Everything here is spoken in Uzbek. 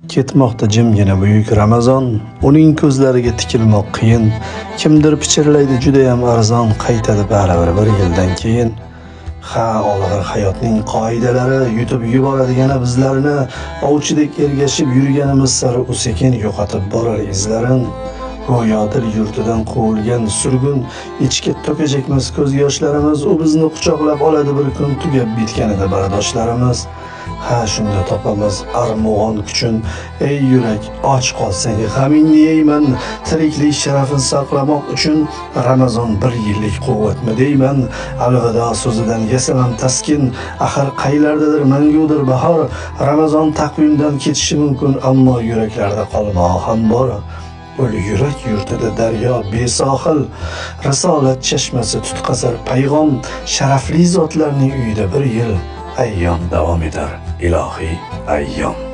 Ketmoqda jimgina buyuk Ramazon, uning ko'zlariga tikilmoq qiyin. Kimdir pichirlaydi juda ham arzon, qaytadi baribir bir yildan keyin. Ha, olg'ir hayotning qoidalari yutib yuboradigan bizlarni, ovchidek ergashib yurganimiz sari sekin yo'qotib borar izlarin. Go'yodir yurtidan quvilgan surgun, ichga to'kajakmas ko'z yoshlarimiz, u bizni quchoqlab oladi bir kun, tugab bitganida bardoshlarimiz. Ha, shunda topamiz armug'on kuchun, ey yurak, och qolsang g'amingni yeyman, tiriklik sharafini saqlamoq uchun Ramazon bir yillik quvvatmi deyman. Alvido so'zidan yasamam taskin, axir qaylardadir mangudir bahor. Ramazon taqvimdan ketishi mumkin, ammo yuraklarda qolmog'i ham bor. Ul yurak yurtida daryo besohil, risolat chashmasi tutqazar payg'om, sharafli zotlarning uyida bir yil ayyom davom etar, ilohiy ayyom.